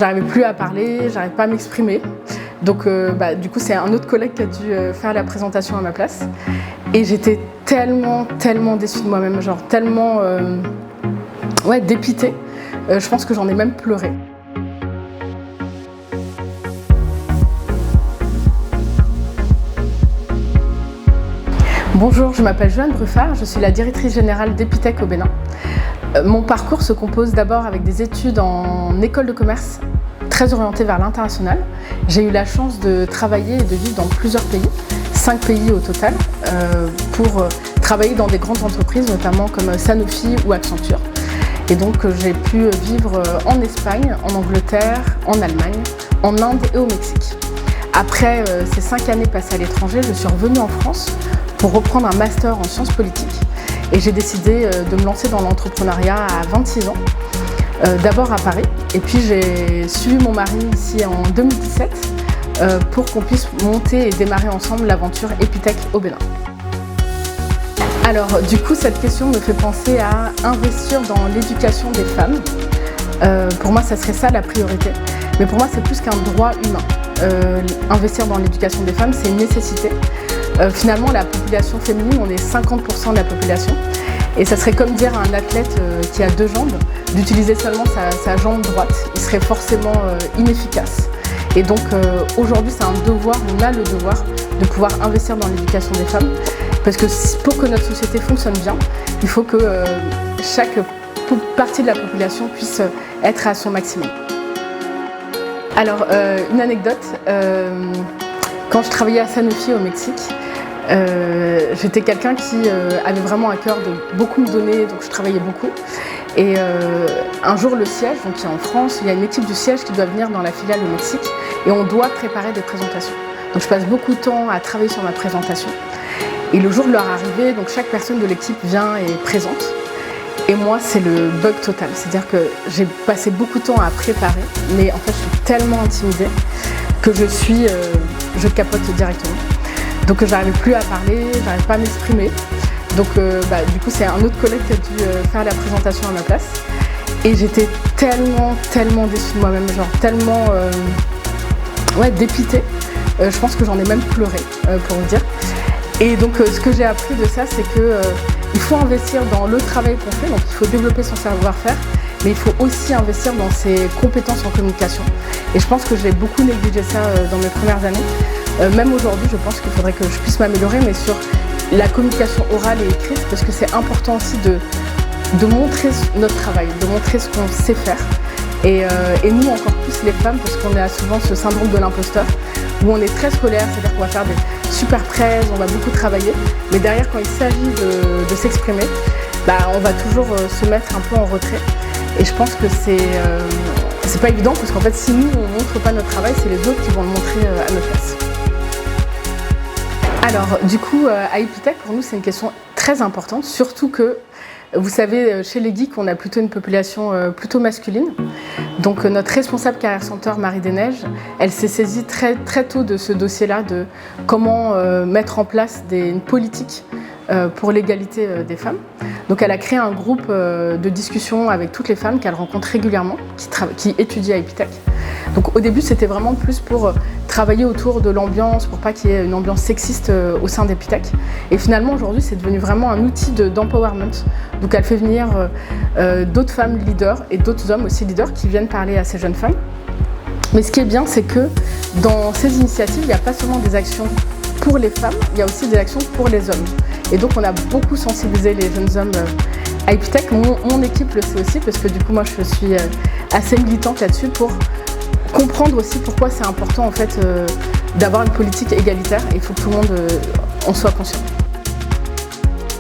J'arrivais plus à parler, j'arrivais pas à m'exprimer. Donc du coup c'est un autre collègue qui a dû faire la présentation à ma place. Et j'étais tellement déçue de moi-même, genre tellement dépitée. Je pense que j'en ai même pleuré. Bonjour, je m'appelle Joanne Bruffard, je suis la directrice générale d'Epitech au Bénin. Mon parcours se compose d'abord avec des études en école de commerce très orientées vers l'international. J'ai eu la chance de travailler et de vivre dans plusieurs pays, 5 pays au total, pour travailler dans des grandes entreprises, notamment comme Sanofi ou Accenture. Et donc j'ai pu vivre en Espagne, en Angleterre, en Allemagne, en Inde et au Mexique. Après ces 5 années passées à l'étranger, je suis revenue en France pour reprendre un master en sciences politiques. Et j'ai décidé de me lancer dans l'entrepreneuriat à 26 ans, d'abord à Paris. Et puis j'ai suivi mon mari ici en 2017 pour qu'on puisse monter et démarrer ensemble l'aventure Epitech au Bénin. Alors du coup, cette question me fait penser à investir dans l'éducation des femmes. Pour moi, ça serait ça la priorité. Mais pour moi, c'est plus qu'un droit humain. Investir dans l'éducation des femmes, c'est une nécessité. Finalement, la population féminine, on est 50% de la population. Et ça serait comme dire à un athlète qui a 2 jambes, d'utiliser seulement sa jambe droite. Il serait forcément inefficace. Et donc aujourd'hui, c'est un devoir, on a le devoir de pouvoir investir dans l'éducation des femmes. Parce que pour que notre société fonctionne bien, il faut que chaque partie de la population puisse être à son maximum. Alors, une anecdote, quand je travaillais à Sanofi au Mexique, j'étais quelqu'un qui avait vraiment à cœur de beaucoup me donner, donc je travaillais beaucoup. Et un jour, le siège, donc qui est en France, il y a une équipe du siège qui doit venir dans la filiale au Mexique et on doit préparer des présentations. Donc je passe beaucoup de temps à travailler sur ma présentation. Et le jour de leur arrivée, donc chaque personne de l'équipe vient et présente. Et moi, c'est le bug total. C'est-à-dire que j'ai passé beaucoup de temps à préparer, mais en fait, je suis tellement intimidée que je capote directement. Donc j'arrivais plus à parler, j'arrivais pas à m'exprimer. Donc du coup c'est un autre collègue qui a dû faire la présentation à ma place. Et j'étais tellement déçue de moi-même, genre tellement dépitée. Je pense que j'en ai même pleuré, pour vous dire. Et donc ce que j'ai appris de ça, c'est que il faut investir dans le travail qu'on fait, donc il faut développer son savoir-faire, mais il faut aussi investir dans ses compétences en communication. Et je pense que j'ai beaucoup négligé ça dans mes premières années. Même aujourd'hui, je pense qu'il faudrait que je puisse m'améliorer, mais sur la communication orale et écrite, parce que c'est important aussi de montrer notre travail, de montrer ce qu'on sait faire. Et nous, encore plus les femmes, parce qu'on a souvent ce syndrome de l'imposteur, où on est très scolaire, c'est-à-dire qu'on va faire des super presse, on va beaucoup travailler, mais derrière, quand il s'agit de s'exprimer, on va toujours se mettre un peu en retrait. Et je pense que c'est pas évident, parce qu'en fait, si nous, on ne montre pas notre travail, c'est les autres qui vont le montrer à notre place. Alors, du coup, à Epitech, pour nous, c'est une question très importante, surtout que, vous savez, chez les geeks, on a plutôt une population plutôt masculine. Donc, notre responsable Carrière Center, Marie Desneiges, elle s'est saisie très tôt de ce dossier-là, de comment mettre en place une politique pour l'égalité des femmes. Donc elle a créé un groupe de discussion avec toutes les femmes qu'elle rencontre régulièrement, qui étudient à Epitech. Donc au début, c'était vraiment plus pour travailler autour de l'ambiance, pour pas qu'il y ait une ambiance sexiste au sein d'Epitech. Et finalement, aujourd'hui, c'est devenu vraiment un outil d'empowerment. Donc elle fait venir d'autres femmes leaders et d'autres hommes aussi leaders qui viennent parler à ces jeunes femmes. Mais ce qui est bien, c'est que dans ces initiatives, il n'y a pas seulement des actions pour les femmes, il y a aussi des actions pour les hommes. Et donc on a beaucoup sensibilisé les jeunes hommes à Epitech. Mon équipe le sait aussi, parce que du coup moi je suis assez militante là-dessus pour comprendre aussi pourquoi c'est important en fait d'avoir une politique égalitaire. Et il faut que tout le monde en soit conscient.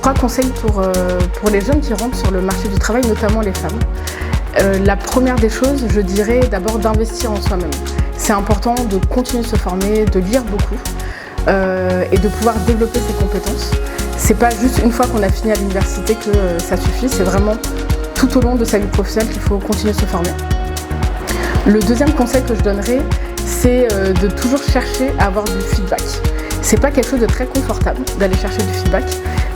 3 conseils pour les jeunes qui rentrent sur le marché du travail, notamment les femmes. La première des choses, je dirais d'abord d'investir en soi-même. C'est important de continuer de se former, de lire beaucoup. Et de pouvoir développer ses compétences. C'est pas juste une fois qu'on a fini à l'université que ça suffit, c'est vraiment tout au long de sa vie professionnelle qu'il faut continuer de se former. Le deuxième conseil que je donnerais, c'est de toujours chercher à avoir du feedback. C'est pas quelque chose de très confortable d'aller chercher du feedback,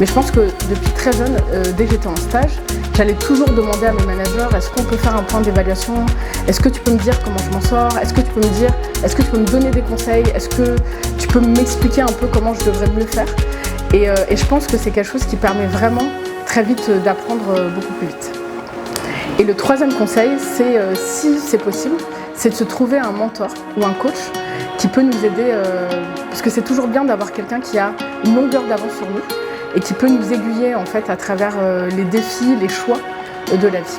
Mais je pense que depuis très jeune, dès que j'étais en stage, j'allais toujours demander à mes managers, est-ce qu'on peut faire un point d'évaluation? Est-ce que tu peux me dire comment je m'en sors? Est-ce que tu peux me donner des conseils? Est-ce que tu peux m'expliquer un peu comment je devrais mieux faire? Et je pense que c'est quelque chose qui permet vraiment très vite d'apprendre beaucoup plus vite. Et le troisième conseil, c'est si c'est possible, c'est de se trouver un mentor ou un coach qui peut nous aider, parce que c'est toujours bien d'avoir quelqu'un qui a une longueur d'avance sur nous et qui peut nous aiguiller en fait à travers les défis, les choix de la vie.